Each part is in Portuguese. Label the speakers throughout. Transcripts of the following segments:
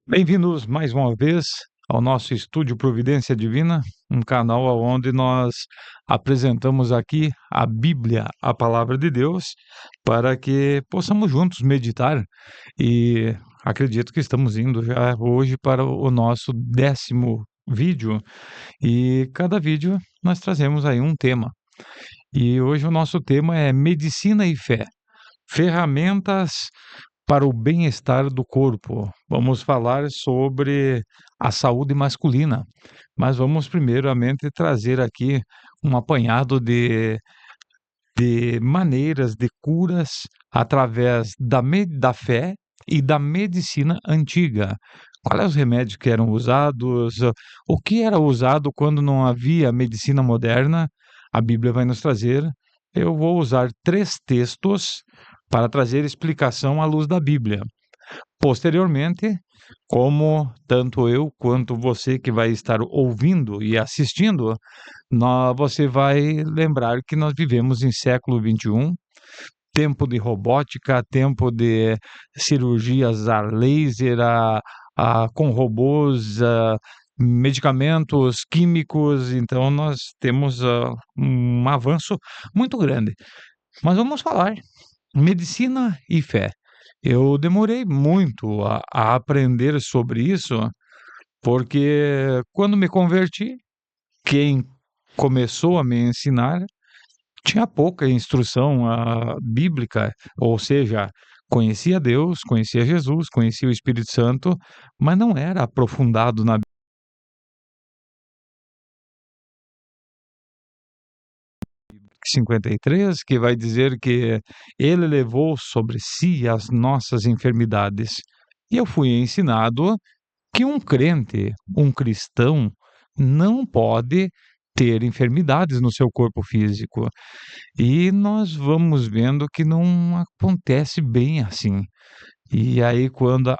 Speaker 1: Bem-vindos mais uma vez ao nosso Estúdio Providência Divina, um canal onde nós apresentamos aqui a Bíblia, a Palavra de Deus, para que possamos juntos meditar. E acredito que estamos indo já hoje para o nosso 10º vídeo, e cada vídeo nós trazemos aí um tema. E hoje o nosso tema é Medicina e Fé, ferramentas para o bem-estar do corpo. Vamos falar sobre a saúde masculina, mas vamos primeiramente trazer aqui um apanhado de maneiras de curas através da fé e da medicina antiga. Quais os remédios que eram usados? O que era usado quando não havia medicina moderna? A Bíblia vai nos trazer. Eu vou usar 3 textos para trazer explicação à luz da Bíblia. Posteriormente, como tanto eu quanto você que vai estar ouvindo e assistindo, você vai lembrar que nós vivemos em século XXI, tempo de robótica, tempo de cirurgias a laser, com robôs, medicamentos químicos, então nós temos um avanço muito grande. Mas vamos falar medicina e fé. Eu demorei muito a aprender sobre isso, porque quando me converti, quem começou a me ensinar tinha pouca instrução bíblica, ou seja, conhecia Deus, conhecia Jesus, conhecia o Espírito Santo, mas não era aprofundado na 53, que vai dizer que ele levou sobre si as nossas enfermidades. E eu fui ensinado que um crente, um cristão, não pode ter enfermidades no seu corpo físico. E nós vamos vendo que não acontece bem assim. E aí, quando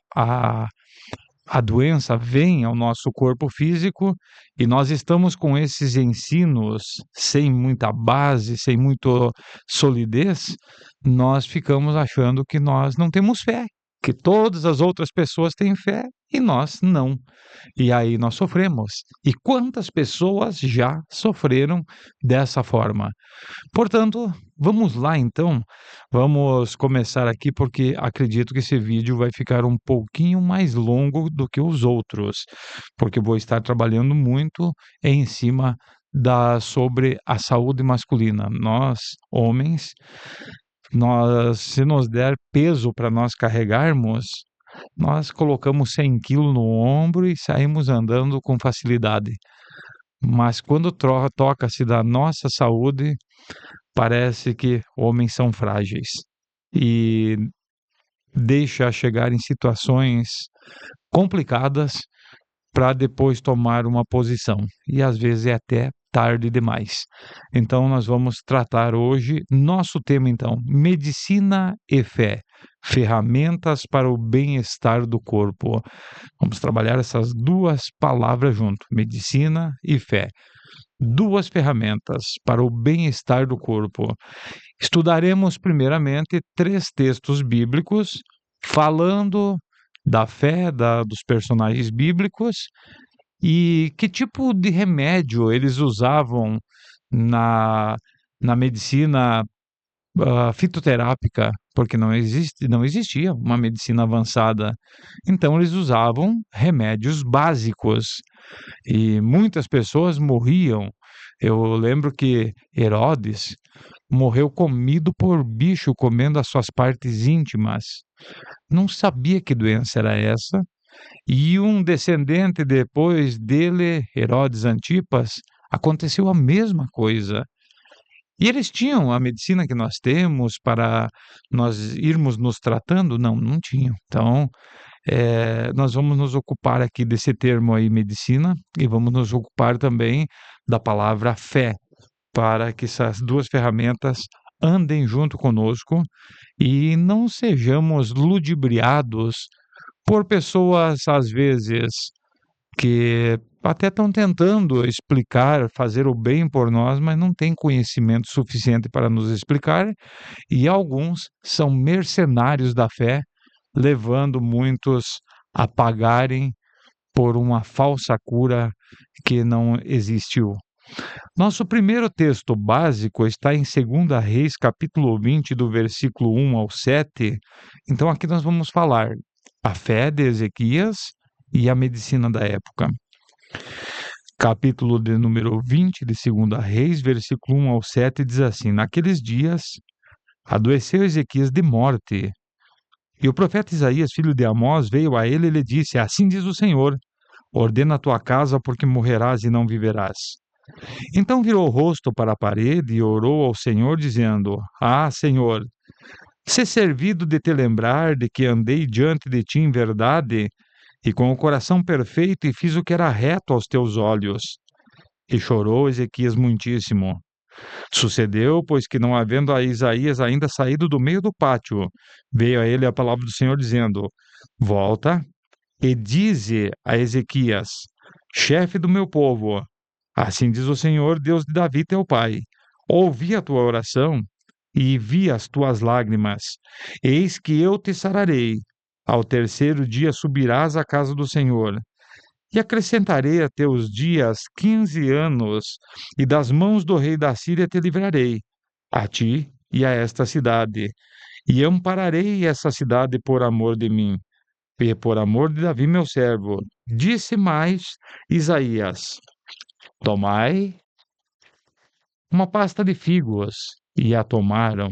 Speaker 1: a doença vem ao nosso corpo físico e nós estamos com esses ensinos sem muita base, sem muita solidez, nós ficamos achando que nós não temos fé, que todas as outras pessoas têm fé e nós não. E aí nós sofremos. E quantas pessoas já sofreram dessa forma? Portanto, vamos lá então. Vamos começar aqui porque acredito que esse vídeo vai ficar um pouquinho mais longo do que os outros, porque vou estar trabalhando muito em cima sobre a saúde masculina. Nós, homens, se nos der peso para nós carregarmos, nós colocamos 100 quilos no ombro e saímos andando com facilidade. Mas quando toca-se da nossa saúde, parece que homens são frágeis e deixa chegar em situações complicadas para depois tomar uma posição. E às vezes é até tarde demais. Então nós vamos tratar hoje nosso tema então, medicina e fé, ferramentas para o bem-estar do corpo. Vamos trabalhar essas duas palavras junto, medicina e fé. 2 ferramentas para o bem-estar do corpo. Estudaremos primeiramente 3 textos bíblicos falando da fé dos personagens bíblicos e que tipo de remédio eles usavam na, na medicina fitoterápica, porque não existia uma medicina avançada. Então eles usavam remédios básicos e muitas pessoas morriam. Eu lembro que Herodes morreu comido por bicho, comendo as suas partes íntimas. Não sabia que doença era essa. E um descendente depois dele, Herodes Antipas, aconteceu a mesma coisa. E eles tinham a medicina que nós temos para nós irmos nos tratando? Não, não tinham. Então, nós vamos nos ocupar aqui desse termo aí, medicina, e vamos nos ocupar também da palavra fé, para que essas 2 ferramentas andem junto conosco e não sejamos ludibriados por pessoas, às vezes, que até estão tentando explicar, fazer o bem por nós, mas não têm conhecimento suficiente para nos explicar, e alguns são mercenários da fé, levando muitos a pagarem por uma falsa cura que não existiu. Nosso primeiro texto básico está em 2 Reis, capítulo 20, do versículo 1 ao 7. Então aqui nós vamos falar a fé de Ezequias e a medicina da época. Capítulo de número 20 de 2 Reis, versículo 1 ao 7, diz assim: Naqueles dias adoeceu Ezequias de morte, e o profeta Isaías, filho de Amós, veio a ele e lhe disse: Assim diz o Senhor, ordena a tua casa, porque morrerás e não viverás. Então virou o rosto para a parede e orou ao Senhor, dizendo: Ah, Senhor, se servido de te lembrar de que andei diante de ti em verdade e com o coração perfeito e fiz o que era reto aos teus olhos. E chorou Ezequias muitíssimo. Sucedeu, pois que não havendo a Isaías ainda saído do meio do pátio, veio a ele a palavra do Senhor dizendo: Volta e dize a Ezequias, chefe do meu povo, assim diz o Senhor, Deus de Davi teu pai, ouvi a tua oração e vi as tuas lágrimas. Eis que eu te sararei. Ao terceiro dia subirás à casa do Senhor. E acrescentarei a teus dias 15 anos, e das mãos do rei da Síria te livrarei, a ti e a esta cidade. E ampararei essa cidade por amor de mim, e por amor de Davi meu servo. Disse mais Isaías: Tomai uma pasta de figos, e a tomaram,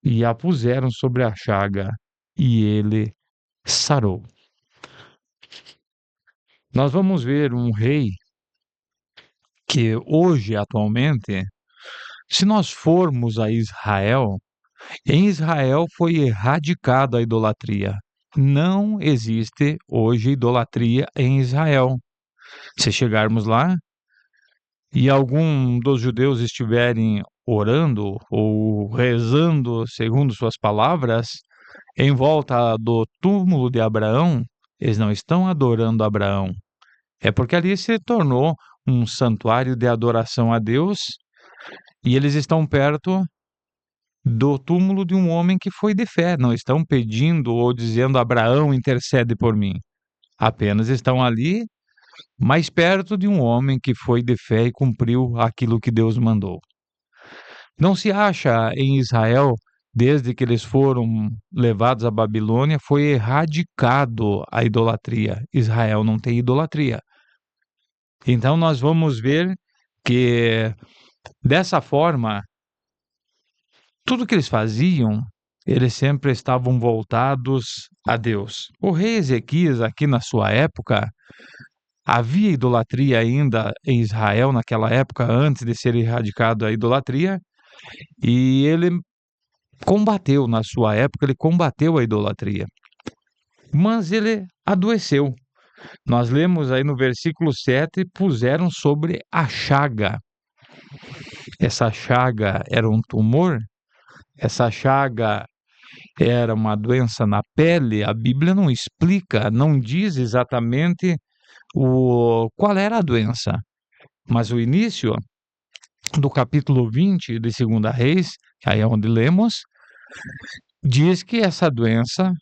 Speaker 1: e a puseram sobre a chaga, e ele sarou. Nós vamos ver um rei que hoje, atualmente, se nós formos a Israel, em Israel foi erradicada a idolatria. Não existe hoje idolatria em Israel. Se chegarmos lá e algum dos judeus estiverem orando ou rezando, segundo suas palavras, em volta do túmulo de Abraão, eles não estão adorando Abraão. É porque ali se tornou um santuário de adoração a Deus e eles estão perto do túmulo de um homem que foi de fé. Não estão pedindo ou dizendo Abraão intercede por mim. Apenas estão ali mais perto de um homem que foi de fé e cumpriu aquilo que Deus mandou. Não se acha em Israel, desde que eles foram levados à Babilônia, foi erradicado a idolatria. Israel não tem idolatria. Então nós vamos ver que dessa forma, tudo que eles faziam, eles sempre estavam voltados a Deus. O rei Ezequias, aqui na sua época, havia idolatria ainda em Israel naquela época, antes de ser erradicado a idolatria, e ele combateu, na sua época, ele combateu a idolatria. Mas ele adoeceu. Nós lemos aí no versículo 7, puseram sobre a chaga. Essa chaga era um tumor? Essa chaga era uma doença na pele? A Bíblia não explica, não diz exatamente qual era a doença. Mas o início do capítulo 20 de 2 Reis, aí é onde lemos, diz que essa doença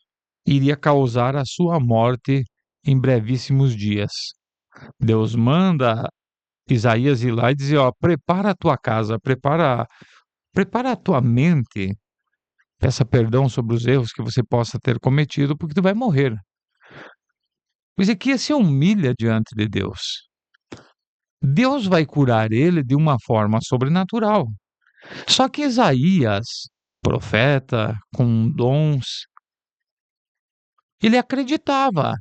Speaker 1: iria causar a sua morte em brevíssimos dias. Deus manda Isaías ir lá e dizer, ó, prepara a tua casa, prepara a tua mente, peça perdão sobre os erros que você possa ter cometido, porque tu vai morrer. Ezequias se humilha diante de Deus. Deus vai curar ele de uma forma sobrenatural. Só que Isaías, profeta, com dons, ele acreditava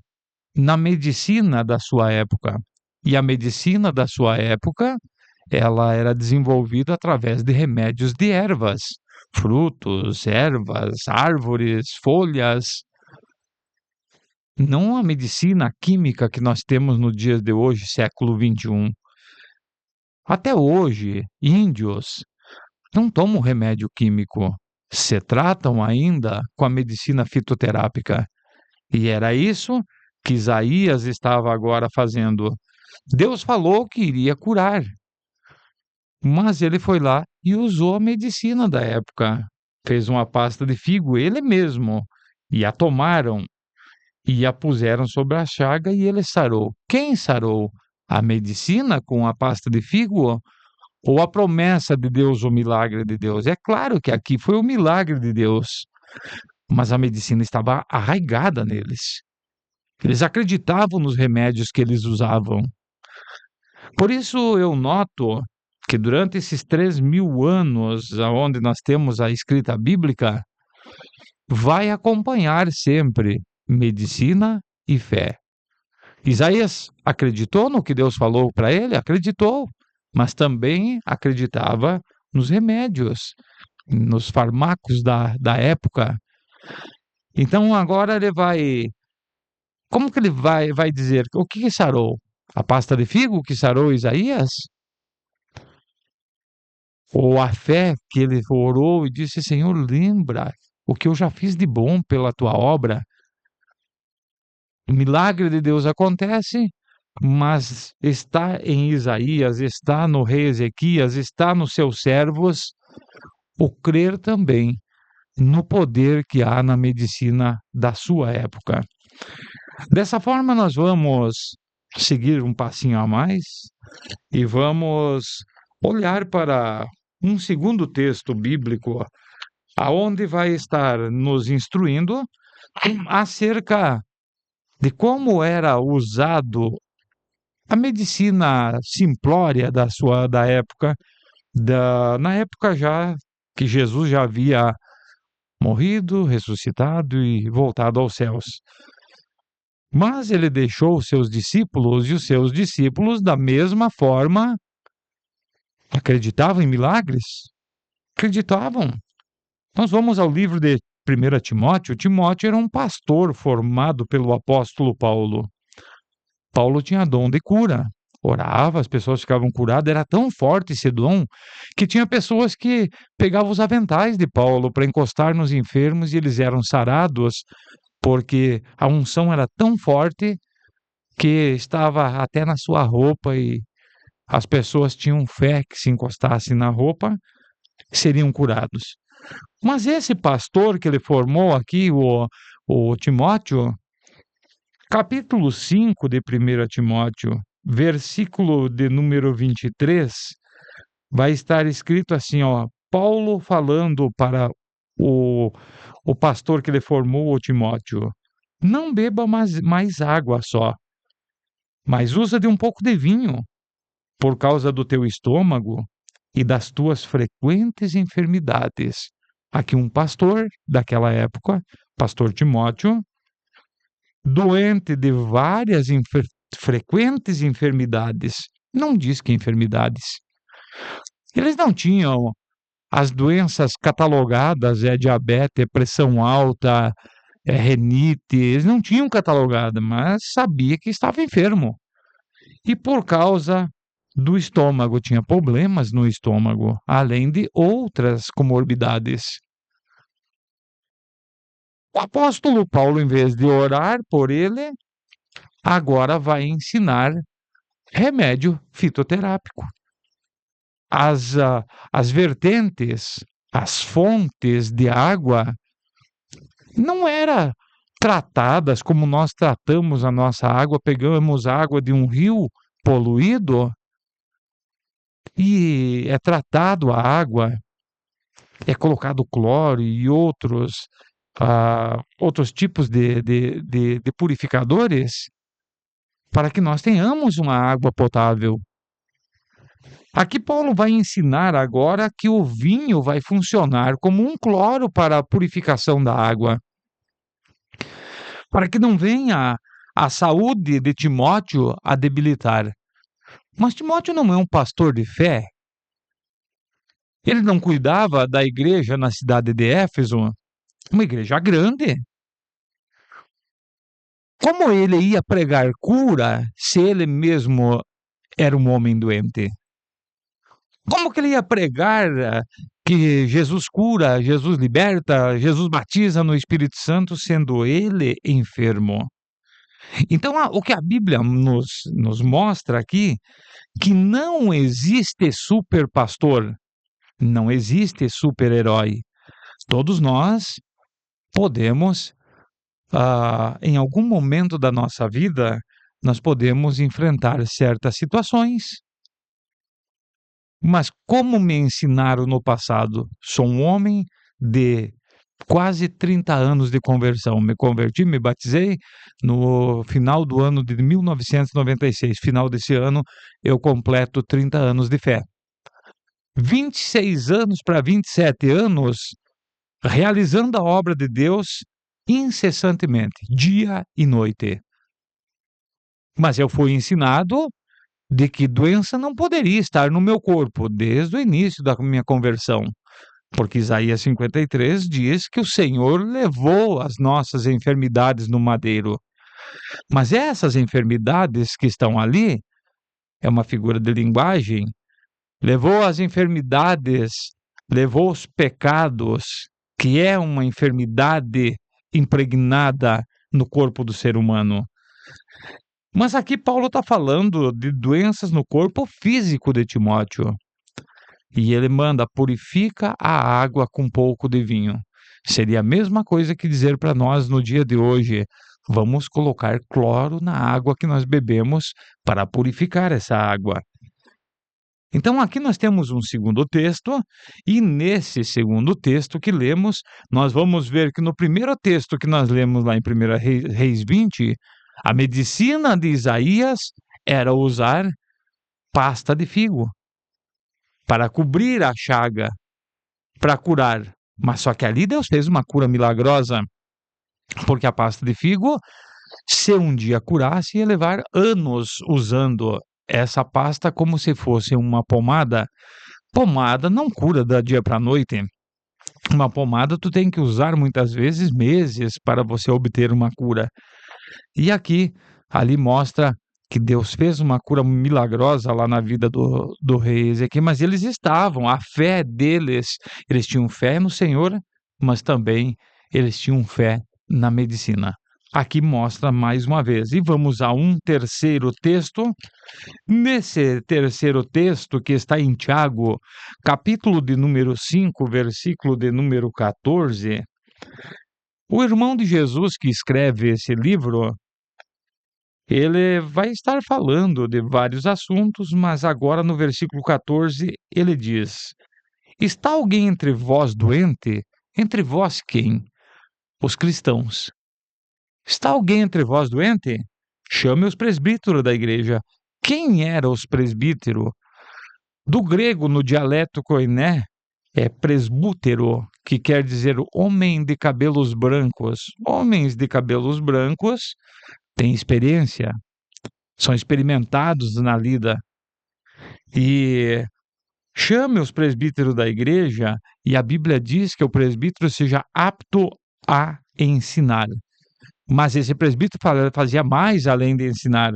Speaker 1: na medicina da sua época. E a medicina da sua época, ela era desenvolvida através de remédios de ervas, frutos, ervas, árvores, folhas. Não a medicina química que nós temos nos dias de hoje, século XXI. Até hoje, índios não tomam remédio químico, se tratam ainda com a medicina fitoterápica. E era isso que Isaías estava agora fazendo. Deus falou que iria curar, mas ele foi lá e usou a medicina da época. Fez uma pasta de figo, ele mesmo, e a tomaram, e a puseram sobre a chaga e ele sarou. Quem sarou? A medicina com a pasta de figo ou a promessa de Deus, o milagre de Deus? É claro que aqui foi o milagre de Deus, mas a medicina estava arraigada neles. Eles acreditavam nos remédios que eles usavam. Por isso eu noto que durante esses 3.000 anos, onde nós temos a escrita bíblica, vai acompanhar sempre medicina e fé. Isaías acreditou no que Deus falou para ele? Acreditou, mas também acreditava nos remédios, nos farmacos da época. Então agora ele vai. Como que ele vai dizer? O que sarou? A pasta de figo que sarou Isaías? Ou a fé que ele orou e disse: Senhor, lembra o que eu já fiz de bom pela tua obra? O milagre de Deus acontece, mas está em Isaías, está no rei Ezequias, está nos seus servos, o crer também no poder que há na medicina da sua época. Dessa forma, nós vamos seguir um passinho a mais e vamos olhar para um segundo texto bíblico, aonde vai estar nos instruindo acerca de como era usado a medicina simplória da época, na época já que Jesus já havia morrido, ressuscitado e voltado aos céus. Mas ele deixou os seus discípulos, e os seus discípulos, da mesma forma, acreditavam em milagres? Acreditavam. Nós vamos ao livro de 1 Timóteo. Timóteo era um pastor formado pelo apóstolo Paulo. Paulo tinha dom de cura. Orava, as pessoas ficavam curadas. Era tão forte esse dom que tinha pessoas que pegavam os aventais de Paulo para encostar nos enfermos e eles eram sarados, porque a unção era tão forte que estava até na sua roupa e as pessoas tinham fé que se encostassem na roupa seriam curados. Mas esse pastor que ele formou aqui, o Timóteo, capítulo 5 de 1 Timóteo, versículo de número 23, vai estar escrito assim, ó, Paulo falando para o pastor que ele formou, o Timóteo, não beba mais água só, mas usa de um pouco de vinho, por causa do teu estômago e das tuas frequentes enfermidades. Aqui um pastor daquela época, pastor Timóteo, doente de várias frequentes enfermidades. Não diz que enfermidades. Eles não tinham as doenças catalogadas, diabetes, pressão alta, renite, eles não tinham catalogado, mas sabia que estava enfermo. E por causa do estômago, tinha problemas no estômago, além de outras comorbidades. O apóstolo Paulo, em vez de orar por ele, agora vai ensinar remédio fitoterápico. As vertentes, as fontes de água não eram tratadas como nós tratamos a nossa água, pegamos água de um rio poluído e é tratado a água, é colocado cloro e outros tipos de purificadores para que nós tenhamos uma água potável. Aqui Paulo vai ensinar agora que o vinho vai funcionar como um cloro para a purificação da água, para que não venha a saúde de Timóteo a debilitar. Mas Timóteo não é um pastor de fé. Ele não cuidava da igreja na cidade de Éfeso, uma igreja grande. Como ele ia pregar cura se ele mesmo era um homem doente? Como que ele ia pregar que Jesus cura, Jesus liberta, Jesus batiza no Espírito Santo, sendo ele enfermo? Então, o que a Bíblia nos mostra aqui, que não existe super pastor, não existe super-herói. Todos nós podemos em algum momento da nossa vida, nós podemos enfrentar certas situações. Mas como me ensinaram no passado, sou um homem de quase 30 anos de conversão. Me converti, me batizei no final do ano de 1996. Final desse ano, eu completo 30 anos de fé. 26 anos para 27 anos, realizando a obra de Deus incessantemente, dia e noite. Mas eu fui ensinado de que doença não poderia estar no meu corpo desde o início da minha conversão. Porque Isaías 53 diz que o Senhor levou as nossas enfermidades no madeiro. Mas essas enfermidades que estão ali, é uma figura de linguagem, levou as enfermidades, levou os pecados, que é uma enfermidade impregnada no corpo do ser humano. Mas aqui Paulo está falando de doenças no corpo físico de Timóteo. E ele manda, purifica a água com pouco de vinho. Seria a mesma coisa que dizer para nós no dia de hoje: vamos colocar cloro na água que nós bebemos para purificar essa água. Então aqui nós temos um segundo texto, e nesse segundo texto que lemos, nós vamos ver que no primeiro texto que nós lemos lá em 1 Reis 20, a medicina de Isaías era usar pasta de figo para cobrir a chaga, para curar. Mas só que ali Deus fez uma cura milagrosa, porque a pasta de figo, se um dia curasse, ia levar anos usando essa pasta como se fosse uma pomada. Pomada não cura da dia para a noite. Uma pomada tu tem que usar muitas vezes meses para você obter uma cura. E aqui, ali mostra que Deus fez uma cura milagrosa lá na vida do rei Ezequiel, mas eles estavam, a fé deles, eles tinham fé no Senhor, mas também eles tinham fé na medicina. Aqui mostra mais uma vez. E vamos a um terceiro texto. Nesse terceiro texto, que está em Tiago, capítulo de número 5, versículo de número 14, o irmão de Jesus que escreve esse livro, ele vai estar falando de vários assuntos, mas agora no versículo 14 ele diz: está alguém entre vós doente? Entre vós quem? Os cristãos. Está alguém entre vós doente? Chame os presbíteros da igreja. Quem eram os presbíteros? Do grego, no dialeto koiné, é presbútero, que quer dizer homem de cabelos brancos. Homens de cabelos brancos têm experiência, são experimentados na lida. E chame os presbíteros da igreja, e a Bíblia diz que o presbítero seja apto a ensinar. Mas esse presbítero fazia mais além de ensinar.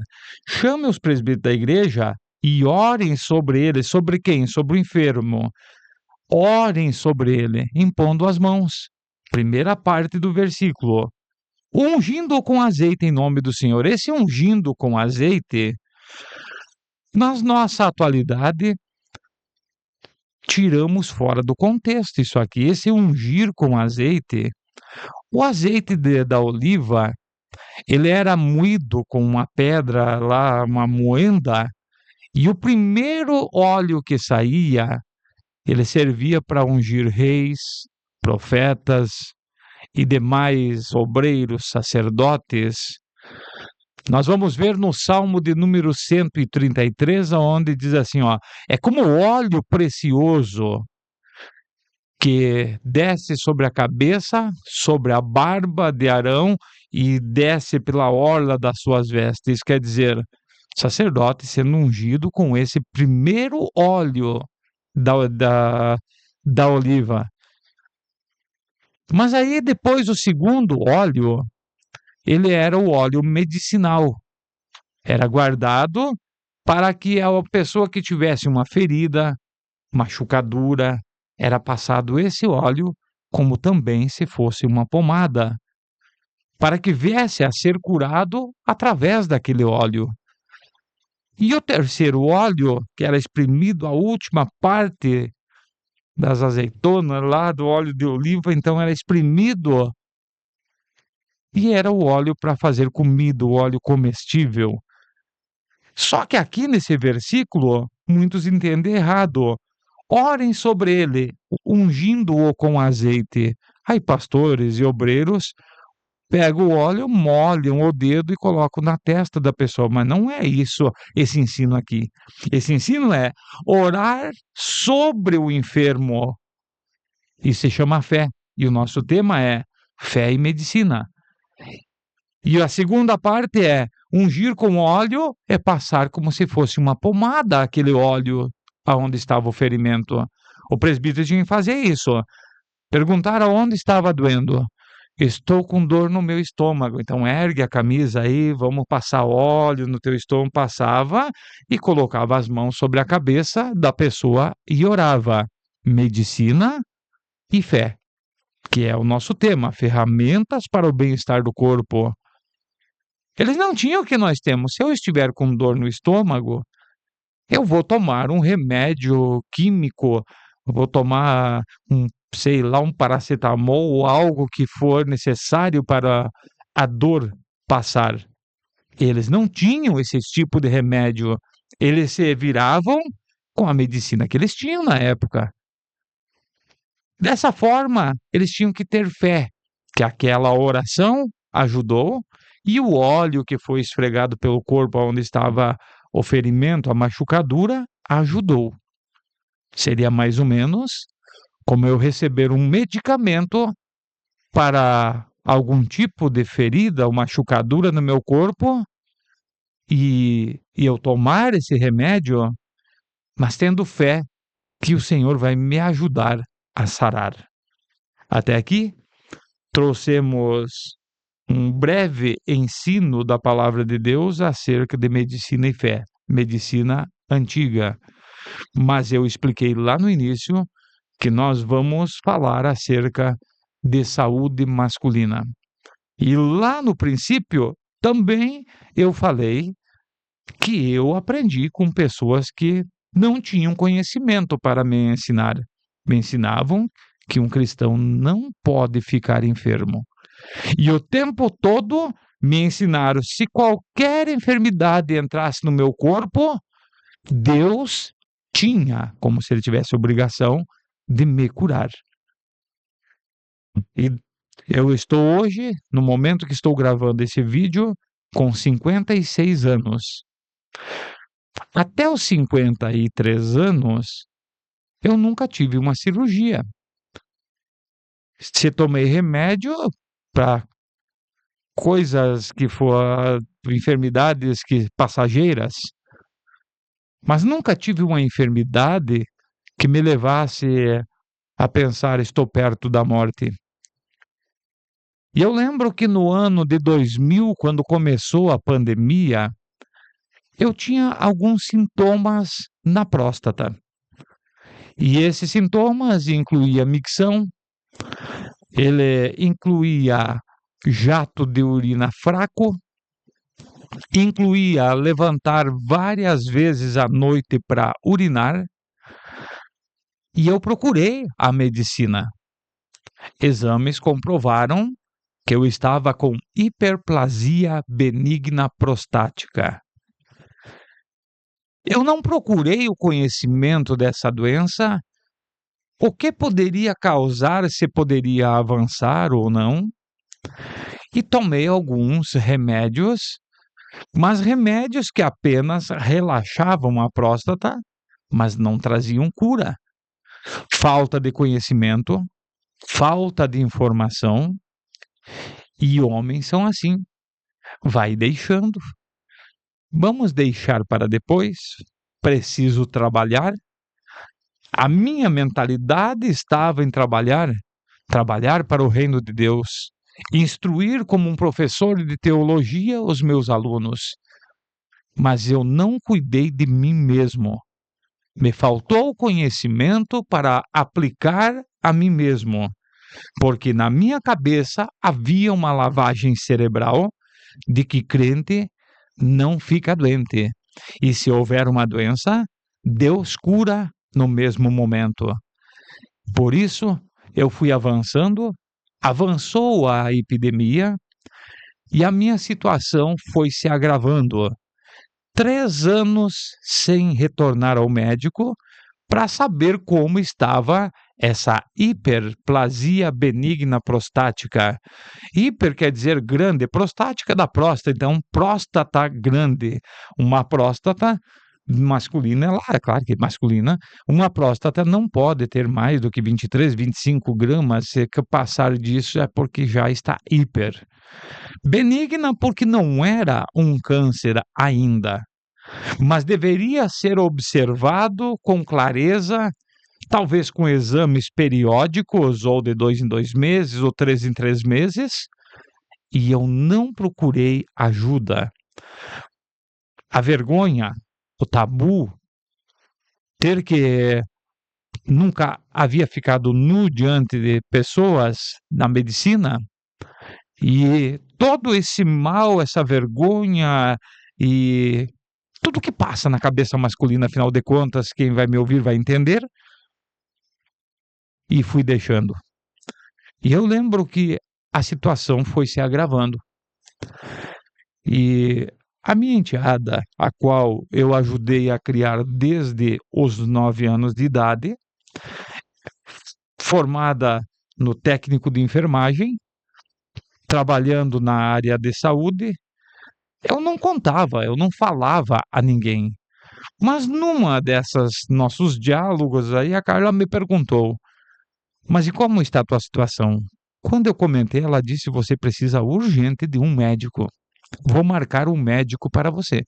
Speaker 1: Chame os presbíteros da igreja e orem sobre ele. Sobre quem? Sobre o enfermo. Orem sobre ele, impondo as mãos. Primeira parte do versículo. Ungindo com azeite em nome do Senhor. Esse ungindo com azeite, na nossa atualidade, tiramos fora do contexto isso aqui. Esse ungir com azeite, o azeite da oliva, ele era moído com uma pedra lá, uma moenda, e o primeiro óleo que saía, ele servia para ungir reis, profetas e demais obreiros, sacerdotes. Nós vamos ver no Salmo de número 133, onde diz assim, ó, é como óleo precioso que desce sobre a cabeça, sobre a barba de Arão e desce pela orla das suas vestes. Quer dizer, sacerdote sendo ungido com esse primeiro óleo da oliva. Mas aí depois o segundo óleo, ele era o óleo medicinal. Era guardado para que a pessoa que tivesse uma ferida, machucadura, era passado esse óleo, como também se fosse uma pomada, para que viesse a ser curado através daquele óleo. E o terceiro óleo, que era exprimido a última parte das azeitonas, lá do óleo de oliva, então era exprimido e era o óleo para fazer comida, o óleo comestível. Só que aqui nesse versículo, muitos entendem errado. Orem sobre ele, ungindo-o com azeite. Aí pastores e obreiros pegam o óleo, molham o dedo e colocam na testa da pessoa, mas não é isso esse ensino aqui. Esse ensino é orar sobre o enfermo. Isso se chama fé. E o nosso tema é fé e medicina. E a segunda parte é ungir com óleo, é passar como se fosse uma pomada aquele óleo aonde estava o ferimento. O presbítero tinha que fazer isso. Perguntar aonde estava doendo. Estou com dor no meu estômago. Então ergue a camisa aí, vamos passar óleo no teu estômago. Passava e colocava as mãos sobre a cabeça da pessoa e orava. Medicina e fé, que é o nosso tema, ferramentas para o bem-estar do corpo. Eles não tinham o que nós temos. Se eu estiver com dor no estômago, eu vou tomar um remédio químico, vou tomar sei lá, um paracetamol ou algo que for necessário para a dor passar. Eles não tinham esse tipo de remédio. Eles se viravam com a medicina que eles tinham na época. Dessa forma, eles tinham que ter fé que aquela oração ajudou e o óleo que foi esfregado pelo corpo onde estava o ferimento, a machucadura, ajudou. Seria mais ou menos como eu receber um medicamento para algum tipo de ferida ou machucadura no meu corpo e eu tomar esse remédio, mas tendo fé que o Senhor vai me ajudar a sarar. Até aqui, trouxemos um breve ensino da palavra de Deus acerca de medicina e fé, medicina antiga. Mas eu expliquei lá no início que nós vamos falar acerca de saúde masculina. E lá no princípio também eu falei que eu aprendi com pessoas que não tinham conhecimento para me ensinar. Me ensinavam que um cristão não pode ficar enfermo. E o tempo todo me ensinaram, se qualquer enfermidade entrasse no meu corpo, Deus tinha, como se ele tivesse obrigação de me curar. E eu estou hoje, no momento que estou gravando esse vídeo, com 56 anos. Até os 53 anos, eu nunca tive uma cirurgia. Se tomei remédio para coisas que foram enfermidades passageiras, mas nunca tive uma enfermidade que me levasse a pensar, estou perto da morte. E eu lembro que no ano de 2000, quando começou a pandemia, eu tinha alguns sintomas na próstata. E esses sintomas incluía micção, ele incluía jato de urina fraco, incluía levantar várias vezes à noite para urinar, e eu procurei a medicina. Exames comprovaram que eu estava com hiperplasia benigna prostática. Eu não procurei o conhecimento dessa doença, o que poderia causar, se poderia avançar ou não, e tomei alguns remédios, mas remédios que apenas relaxavam a próstata, mas não traziam cura. Falta de conhecimento, falta de informação, e homens são assim, vai deixando. Vamos deixar para depois, preciso trabalhar. A minha mentalidade estava em trabalhar para o reino de Deus, instruir como um professor de teologia os meus alunos. Mas eu não cuidei de mim mesmo. Me faltou conhecimento para aplicar a mim mesmo, porque na minha cabeça havia uma lavagem cerebral de que crente não fica doente. E se houver uma doença, Deus cura no mesmo momento. Por isso, eu fui avançou a epidemia, E a minha situação foi se agravando. 3 anos sem retornar ao médico para saber como estava essa hiperplasia benigna prostática. Hiper quer dizer grande, prostática da próstata, então próstata grande. Uma próstata masculina, é claro que masculina, uma próstata não pode ter mais do que 23, 25 gramas, se passar disso é porque já está hiper. Benigna porque não era um câncer ainda, mas deveria ser observado com clareza, talvez com exames periódicos, ou de 2 em 2 meses, ou 3 em 3 meses, e eu não procurei ajuda. A vergonha, o tabu, ter que nunca havia ficado nu diante de pessoas na medicina, e todo esse mal, essa vergonha e tudo que passa na cabeça masculina, afinal de contas, quem vai me ouvir vai entender, e fui deixando. E eu lembro que a situação foi se agravando. E a minha enteada, a qual eu ajudei a criar desde os 9 anos de idade, formada no técnico de enfermagem, trabalhando na área de saúde, eu não contava, eu não falava a ninguém. Mas numa dessas nossos diálogos aí, a Carla me perguntou: mas e como está a tua situação? Quando eu comentei, ela disse: você precisa urgente de um médico. Vou marcar um médico para você.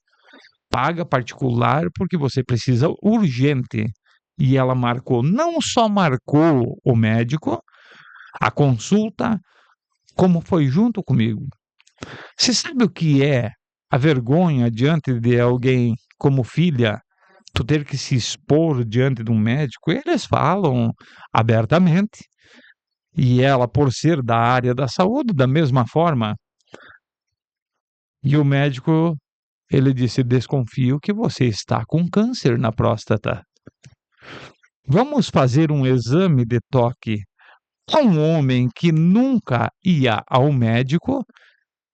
Speaker 1: Paga particular porque você precisa urgente. E ela marcou, não só marcou o médico, a consulta, como foi junto comigo. Você sabe o que é a vergonha diante de alguém como filha, tu ter que se expor diante de um médico? Eles falam abertamente. E ela, por ser da área da saúde, da mesma forma. E o médico, ele disse: desconfio que você está com câncer na próstata. Vamos fazer um exame de toque. Um homem que nunca ia ao médico,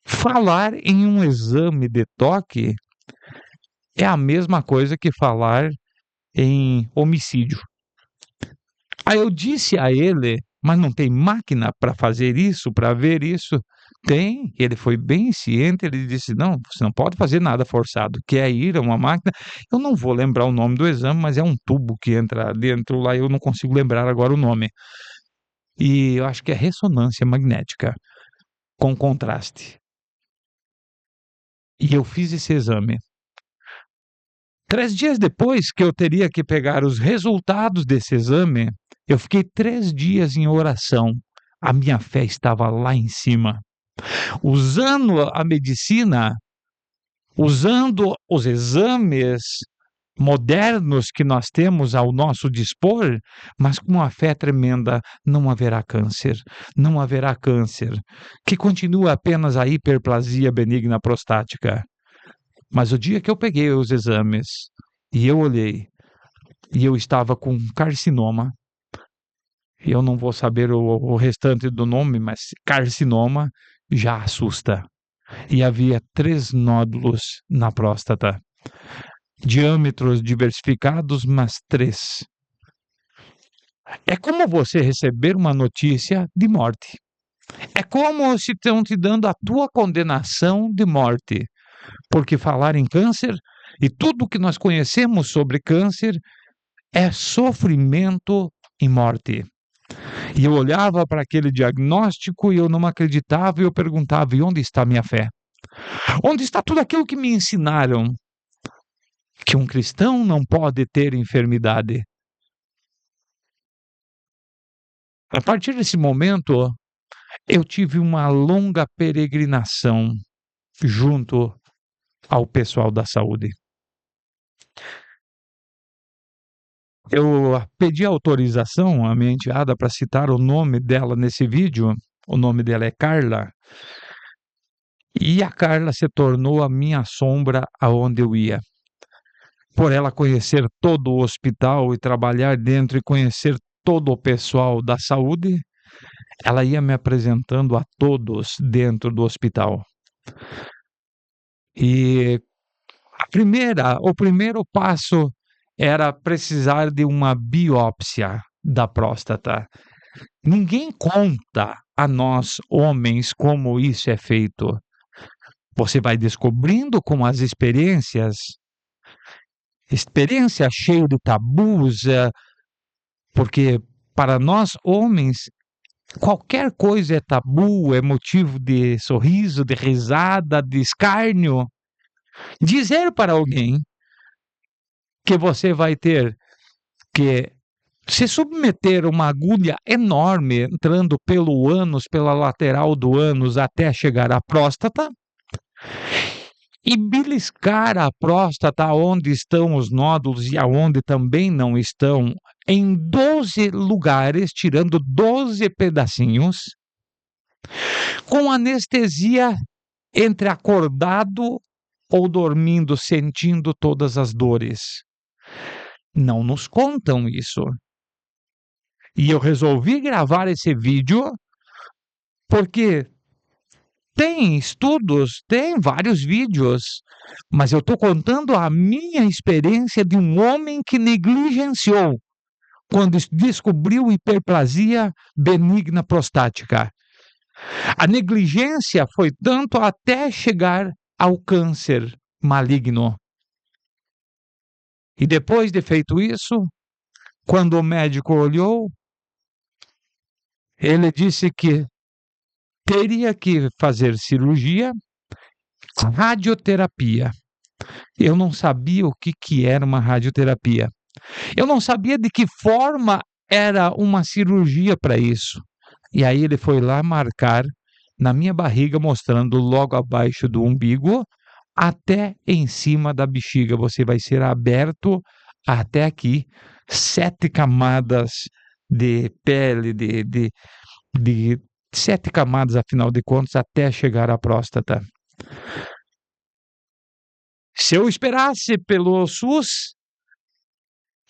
Speaker 1: falar em um exame de toque é a mesma coisa que falar em homicídio. Aí eu disse a ele: mas não tem máquina para fazer isso, para ver isso? Tem. Ele foi bem ciente, ele disse: não, você não pode fazer nada forçado. Quer ir a uma máquina? Eu não vou lembrar o nome do exame, mas é um tubo que entra dentro lá, eu não consigo lembrar agora o nome. E eu acho que é ressonância magnética com contraste. E eu fiz esse exame. 3 dias depois que eu teria que pegar os resultados desse exame, eu fiquei 3 dias em oração. A minha fé estava lá em cima. Usando a medicina, usando os exames modernos que nós temos ao nosso dispor, mas com uma fé tremenda, não haverá câncer, não haverá câncer, que continua apenas a hiperplasia benigna prostática. Mas o dia que eu peguei os exames e eu olhei, e eu estava com carcinoma, eu não vou saber o restante do nome, mas carcinoma já assusta. E havia 3 nódulos na próstata. Diâmetros diversificados, mas 3. É como você receber uma notícia de morte. É como se estão te dando a tua condenação de morte. Porque falar em câncer e tudo que nós conhecemos sobre câncer é sofrimento e morte. E eu olhava para aquele diagnóstico e eu não acreditava e eu perguntava: e onde está a minha fé? Onde está tudo aquilo que me ensinaram? Que um cristão não pode ter enfermidade. A partir desse momento, eu tive uma longa peregrinação junto ao pessoal da saúde. Eu pedi autorização à minha enteada para citar o nome dela nesse vídeo. O nome dela é Carla. E a Carla se tornou a minha sombra aonde eu ia. Por ela conhecer todo o hospital e trabalhar dentro e conhecer todo o pessoal da saúde, ela ia me apresentando a todos dentro do hospital. E o primeiro passo era precisar de uma biópsia da próstata. Ninguém conta a nós, homens, como isso é feito. Você vai descobrindo com as experiência cheia de tabus, porque para nós, homens, qualquer coisa é tabu, é motivo de sorriso, de risada, de escárnio. Dizer para alguém que você vai ter que se submeter a uma agulha enorme entrando pelo ânus, pela lateral do ânus até chegar à próstata, e beliscar a próstata onde estão os nódulos e aonde também não estão, em 12 lugares, tirando 12 pedacinhos, com anestesia entre acordado ou dormindo, sentindo todas as dores. Não nos contam isso. E eu resolvi gravar esse vídeo porque tem estudos, tem vários vídeos, mas eu estou contando a minha experiência de um homem que negligenciou quando descobriu hiperplasia benigna prostática. A negligência foi tanto até chegar ao câncer maligno. E depois de feito isso, quando o médico olhou, ele disse que teria que fazer cirurgia, radioterapia. Eu não sabia o que era uma radioterapia. Eu não sabia de que forma era uma cirurgia para isso. E aí ele foi lá marcar na minha barriga, mostrando logo abaixo do umbigo até em cima da bexiga. Você vai ser aberto até aqui, 7 camadas de pele, de 7 camadas, afinal de contas, até chegar à próstata. Se eu esperasse pelo SUS,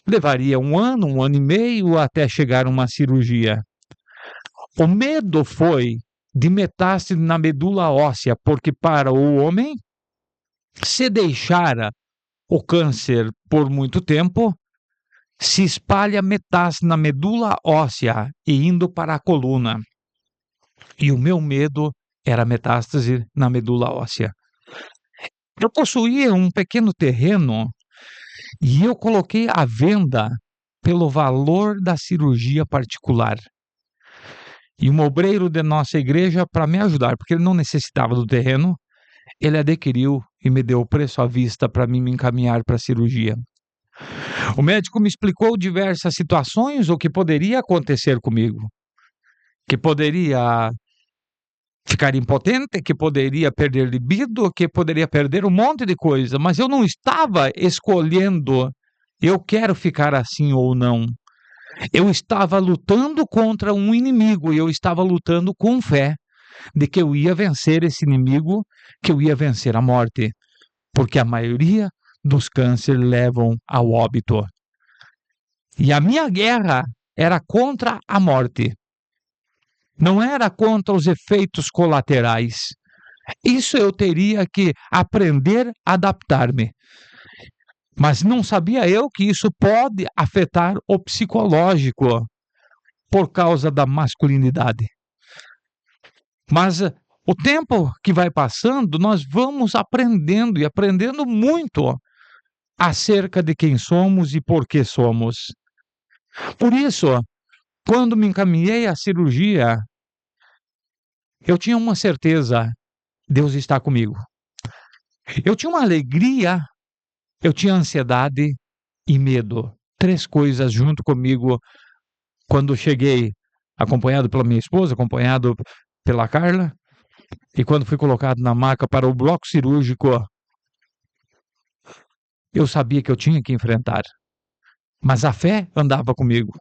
Speaker 1: levaria um ano e meio até chegar uma cirurgia. O medo foi de metástase na medula óssea, porque para o homem, se deixar o câncer por muito tempo, se espalha metástase na medula óssea e indo para a coluna. E o meu medo era metástase na medula óssea. Eu possuía um pequeno terreno e eu coloquei à venda pelo valor da cirurgia particular. E um obreiro de nossa igreja, para me ajudar, porque ele não necessitava do terreno, ele adquiriu e me deu o preço à vista para mim me encaminhar para a cirurgia. O médico me explicou diversas situações, o que poderia acontecer comigo. Que poderia ficar impotente, que poderia perder libido, que poderia perder um monte de coisa, mas eu não estava escolhendo, eu quero ficar assim ou não. Eu estava lutando contra um inimigo e eu estava lutando com fé de que eu ia vencer esse inimigo, que eu ia vencer a morte, porque a maioria dos cânceres levam ao óbito. E a minha guerra era contra a morte. Não era contra os efeitos colaterais. Isso eu teria que aprender a adaptar-me. Mas não sabia eu que isso pode afetar o psicológico por causa da masculinidade. Mas o tempo que vai passando, nós vamos aprendendo e aprendendo muito acerca de quem somos e por que somos. Por isso, quando me encaminhei à cirurgia, eu tinha uma certeza: Deus está comigo. Eu tinha uma alegria, eu tinha ansiedade e medo. 3 coisas junto comigo quando cheguei, acompanhado pela minha esposa, acompanhado pela Carla, e quando fui colocado na maca para o bloco cirúrgico, eu sabia que eu tinha que enfrentar. Mas a fé andava comigo.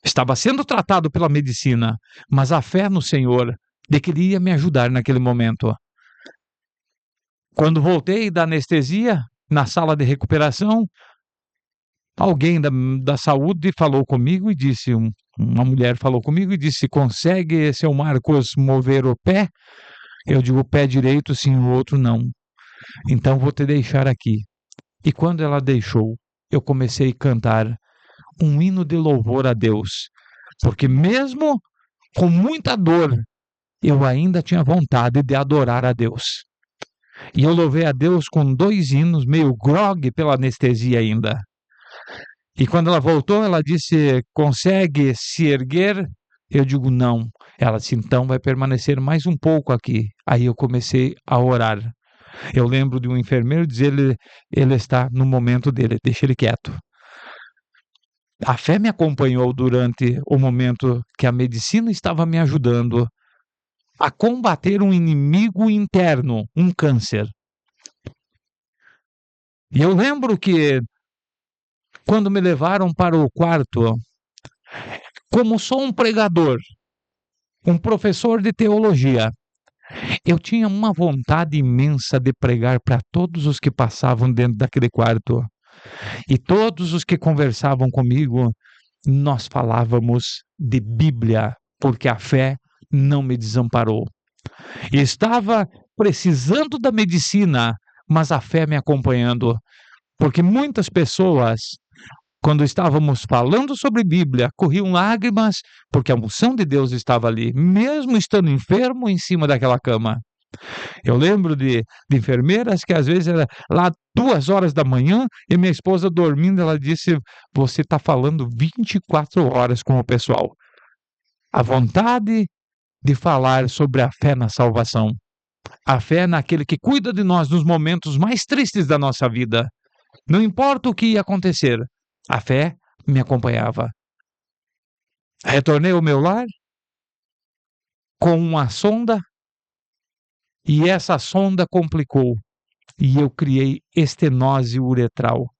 Speaker 1: Estava sendo tratado pela medicina, mas a fé no Senhor de que Ele ia me ajudar naquele momento. Quando voltei da anestesia, na sala de recuperação, alguém da saúde falou comigo e disse, uma mulher falou comigo e disse: consegue, seu Marcos, mover o pé? Eu digo, o pé direito sim, o outro não. Então vou te deixar aqui. E quando ela deixou, eu comecei a cantar um hino de louvor a Deus. Porque mesmo com muita dor, eu ainda tinha vontade de adorar a Deus. E eu louvei a Deus com 2 hinos, meio grogue pela anestesia ainda. E quando ela voltou, ela disse, consegue se erguer? Eu digo, não. Ela disse, então vai permanecer mais um pouco aqui. Aí eu comecei a orar. Eu lembro de um enfermeiro dizer, ele está no momento dele, deixa ele quieto. A fé me acompanhou durante o momento que a medicina estava me ajudando a combater um inimigo interno, um câncer. E eu lembro que quando me levaram para o quarto, como sou um pregador, um professor de teologia, eu tinha uma vontade imensa de pregar para todos os que passavam dentro daquele quarto. E todos os que conversavam comigo, nós falávamos de Bíblia, porque a fé não me desamparou. Estava precisando da medicina, mas a fé me acompanhando, porque muitas pessoas, quando estávamos falando sobre Bíblia, corriam lágrimas, porque a unção de Deus estava ali, mesmo estando enfermo em cima daquela cama. Eu lembro de enfermeiras que às vezes era lá 2 horas da manhã e minha esposa dormindo, ela disse, você está falando 24 horas com o pessoal. A vontade de falar sobre a fé na salvação. A fé naquele que cuida de nós nos momentos mais tristes da nossa vida. Não importa o que ia acontecer, a fé me acompanhava. Retornei ao meu lar com uma sonda e essa sonda complicou e eu criei estenose uretral.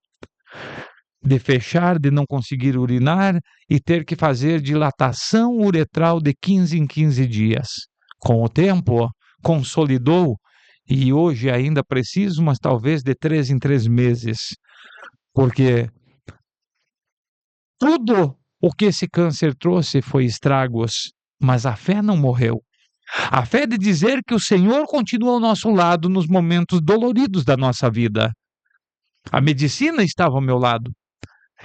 Speaker 1: De fechar, de não conseguir urinar e ter que fazer dilatação uretral de 15 em 15 dias. Com o tempo, consolidou e hoje ainda preciso, mas talvez de 3 em 3 meses. Porque tudo o que esse câncer trouxe foi estragos, mas a fé não morreu. A fé de dizer que o Senhor continua ao nosso lado nos momentos doloridos da nossa vida. A medicina estava ao meu lado.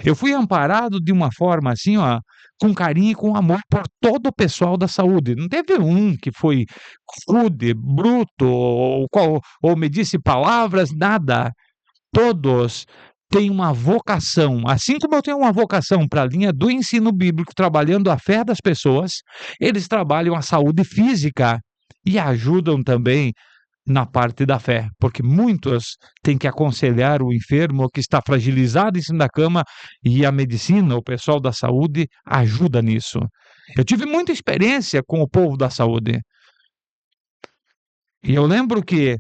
Speaker 1: Eu fui amparado de uma forma assim, ó, com carinho e com amor por todo o pessoal da saúde. Não teve um que foi rude, bruto, ou me disse palavras, nada. Todos têm uma vocação, assim como eu tenho uma vocação para a linha do ensino bíblico, trabalhando a fé das pessoas, eles trabalham a saúde física e ajudam também na parte da fé, porque muitos têm que aconselhar o enfermo que está fragilizado em cima da cama e a medicina, o pessoal da saúde, ajuda nisso. Eu tive muita experiência com o povo da saúde. E eu lembro que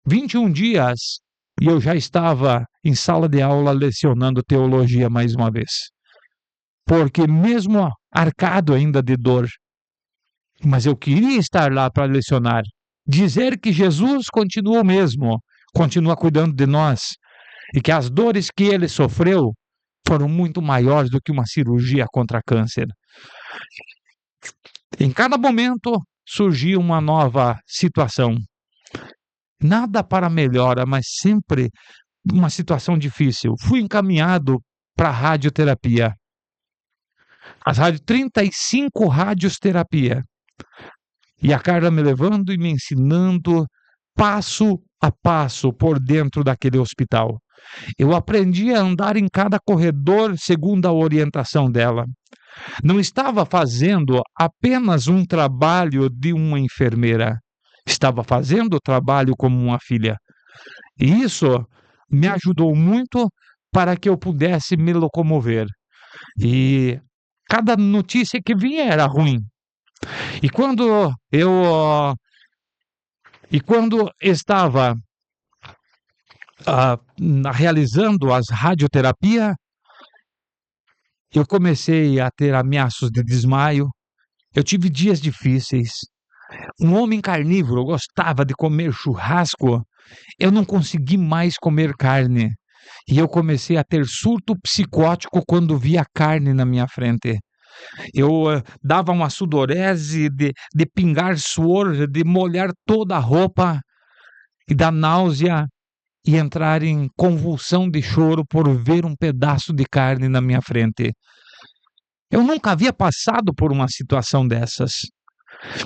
Speaker 1: 21 dias e eu já estava em sala de aula lecionando teologia mais uma vez. Porque mesmo arcado ainda de dor, mas eu queria estar lá para lecionar. Dizer que Jesus continua o mesmo, continua cuidando de nós, e que as dores que ele sofreu foram muito maiores do que uma cirurgia contra câncer. Em cada momento surgia uma nova situação. Nada para melhora, mas sempre uma situação difícil. Fui encaminhado para a radioterapia. As 35 radioterapia. E a Carla me levando e me ensinando passo a passo por dentro daquele hospital. Eu aprendi a andar em cada corredor segundo a orientação dela. Não estava fazendo apenas um trabalho de uma enfermeira. Estava fazendo o trabalho como uma filha. E isso me ajudou muito para que eu pudesse me locomover. E cada notícia que vinha era ruim. E quando estava realizando as radioterapia, eu comecei a ter ameaças de desmaio. Eu tive dias difíceis. Um homem carnívoro, eu gostava de comer churrasco. Eu não consegui mais comer carne. E eu comecei a ter surto psicótico quando via carne na minha frente. Eu dava uma sudorese de pingar suor, de molhar toda a roupa e da náusea e entrar em convulsão de choro por ver um pedaço de carne na minha frente. Eu nunca havia passado por uma situação dessas,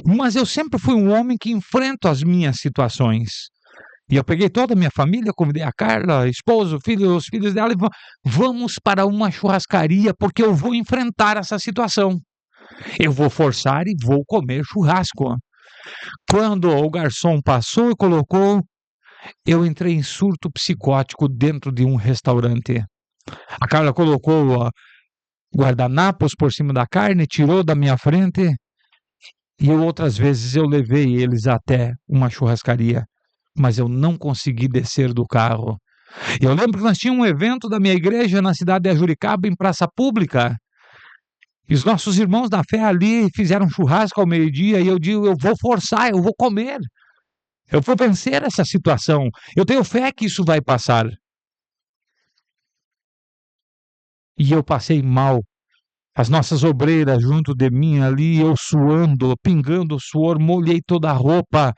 Speaker 1: mas eu sempre fui um homem que enfrenta as minhas situações. E eu peguei toda a minha família, convidei a Carla, esposo, filho, os filhos dela, e vamos para uma churrascaria, porque eu vou enfrentar essa situação. Eu vou forçar e vou comer churrasco. Quando o garçom passou e colocou, eu entrei em surto psicótico dentro de um restaurante. A Carla colocou guardanapos por cima da carne, tirou da minha frente, e outras vezes eu levei eles até uma churrascaria, mas eu não consegui descer do carro. Eu lembro que nós tínhamos um evento da minha igreja na cidade de Ajuricaba, em praça pública, e os nossos irmãos da fé ali fizeram um churrasco ao meio-dia, e eu digo, eu vou forçar, eu vou comer, eu vou vencer essa situação, eu tenho fé que isso vai passar. E eu passei mal. As nossas obreiras junto de mim ali, eu suando, pingando suor, molhei toda a roupa,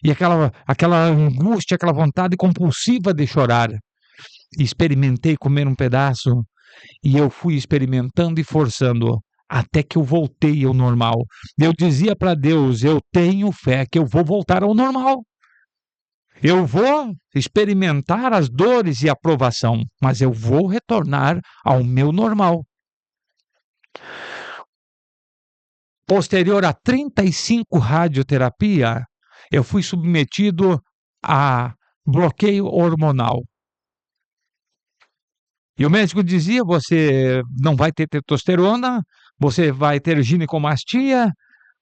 Speaker 1: e aquela angústia, aquela vontade compulsiva de chorar. Experimentei comer um pedaço, e eu fui experimentando e forçando, até que eu voltei ao normal. Eu dizia para Deus, eu tenho fé que eu vou voltar ao normal. Eu vou experimentar as dores e a provação, mas eu vou retornar ao meu normal. Posterior a 35 radioterapia, eu fui submetido a bloqueio hormonal. E o médico dizia, você não vai ter testosterona, você vai ter ginecomastia,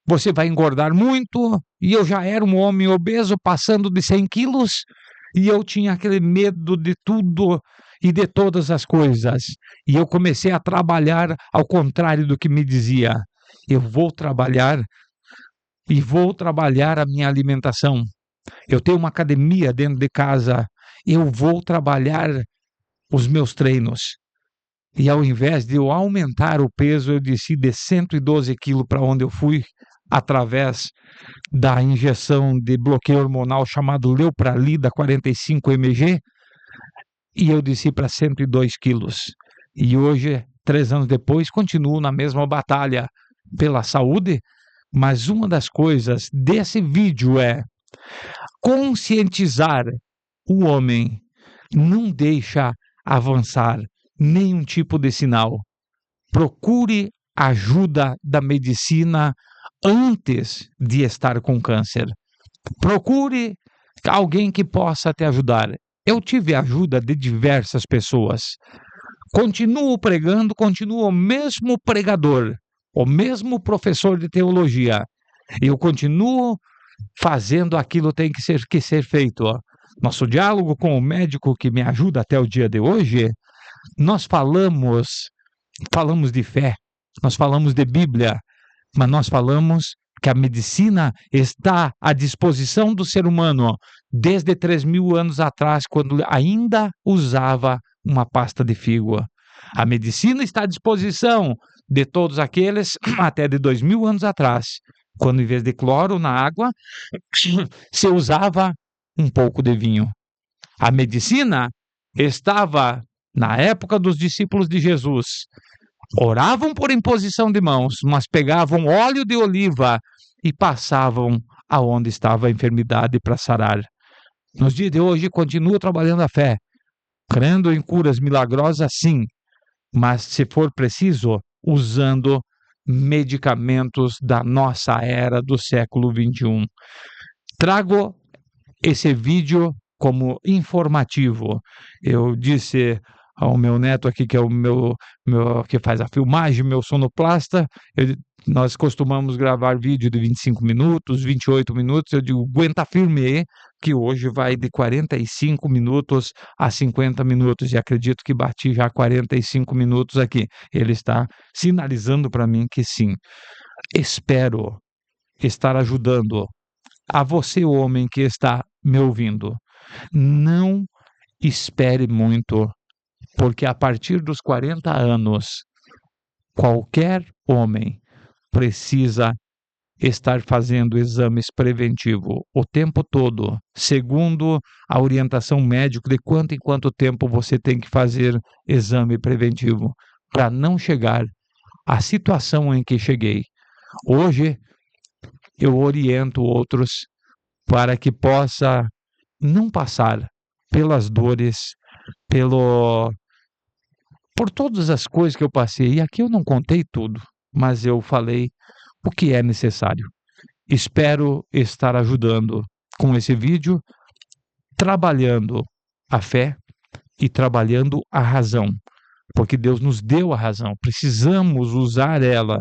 Speaker 1: você vai engordar muito. E eu já era um homem obeso, passando de 100 quilos, e eu tinha aquele medo de tudo e de todas as coisas. E eu comecei a trabalhar ao contrário do que me dizia. Eu vou trabalhar e vou trabalhar a minha alimentação. Eu tenho uma academia dentro de casa. Eu vou trabalhar os meus treinos. E ao invés de eu aumentar o peso, eu desci de 112 quilos para onde eu fui, através da injeção de bloqueio hormonal chamado Leupralida 45 mg, e eu desci para 102 quilos. E hoje, 3 anos depois, continuo na mesma batalha pela saúde, mas uma das coisas desse vídeo é conscientizar o homem, não deixa avançar nenhum tipo de sinal. Procure ajuda da medicina antes de estar com câncer. Procure alguém que possa te ajudar. Eu tive a ajuda de diversas pessoas. Continuo pregando, continuo o mesmo pregador, o mesmo professor de teologia. Eu continuo fazendo aquilo que tem que ser feito. Nosso diálogo com o médico que me ajuda até o dia de hoje, nós falamos de fé, nós falamos de Bíblia, mas nós falamos que a medicina está à disposição do ser humano desde 3.000 anos atrás, quando ainda usava uma pasta de figo. A medicina está à disposição de todos aqueles até de 2.000 anos atrás, quando em vez de cloro na água, se usava um pouco de vinho. A medicina estava na época dos discípulos de Jesus. Oravam por imposição de mãos, mas pegavam óleo de oliva e passavam aonde estava a enfermidade para sarar. Nos dias de hoje, continuo trabalhando a fé, crendo em curas milagrosas, sim, mas se for preciso, usando medicamentos da nossa era do século XXI. Trago esse vídeo como informativo. Eu disse ao meu neto aqui, que é o meu que faz a filmagem, meu sonoplasta, nós costumamos gravar vídeo de 25 minutos, 28 minutos, eu digo, aguenta firme aí, que hoje vai de 45 minutos a 50 minutos, e acredito que bati já 45 minutos aqui. Ele está sinalizando para mim que sim. Espero estar ajudando a você, homem que está me ouvindo. Não espere muito, porque a partir dos 40 anos, qualquer homem precisa estar fazendo exames preventivos o tempo todo, segundo a orientação médica de quanto em quanto tempo você tem que fazer exame preventivo, para não chegar à situação em que cheguei. Hoje, eu oriento outros para que possa não passar pelas dores, pelo por todas as coisas que eu passei. E aqui eu não contei tudo, mas eu falei o que é necessário. Espero estar ajudando com esse vídeo, trabalhando a fé e trabalhando a razão, porque Deus nos deu a razão, precisamos usar ela,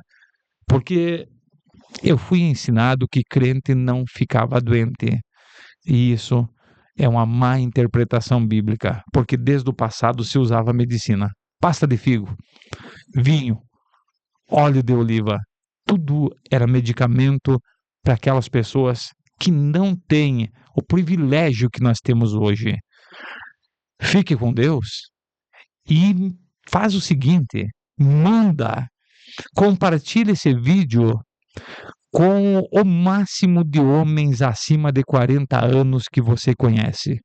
Speaker 1: porque eu fui ensinado que crente não ficava doente, e isso é uma má interpretação bíblica, porque desde o passado se usava medicina, pasta de figo, vinho, óleo de oliva, tudo era medicamento para aquelas pessoas que não têm o privilégio que nós temos hoje. Fique com Deus e faz o seguinte, compartilhe esse vídeo com o máximo de homens acima de 40 anos que você conhece.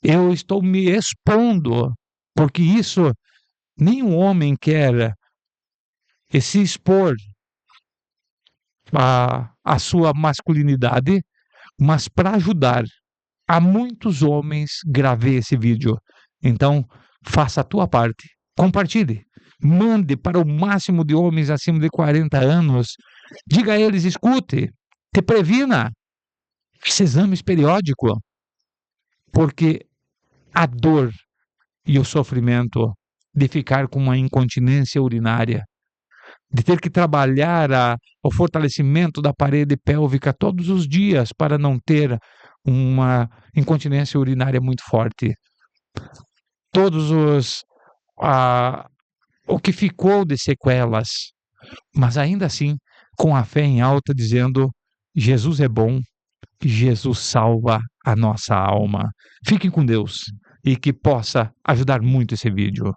Speaker 1: Eu estou me expondo, porque isso nenhum homem quer se expor a sua masculinidade, mas para ajudar a muitos homens, gravei esse vídeo. Então, faça a tua parte. Compartilhe. Mande para o máximo de homens acima de 40 anos. Diga a eles, escute, te previna. Esse exame periódico. Porque a dor e o sofrimento de ficar com uma incontinência urinária, de ter que trabalhar o fortalecimento da parede pélvica todos os dias para não ter uma incontinência urinária muito forte. Todos o que ficou de sequelas, mas ainda assim, com a fé em alta, dizendo: Jesus é bom, Jesus salva a nossa alma. Fiquem com Deus e que possa ajudar muito esse vídeo.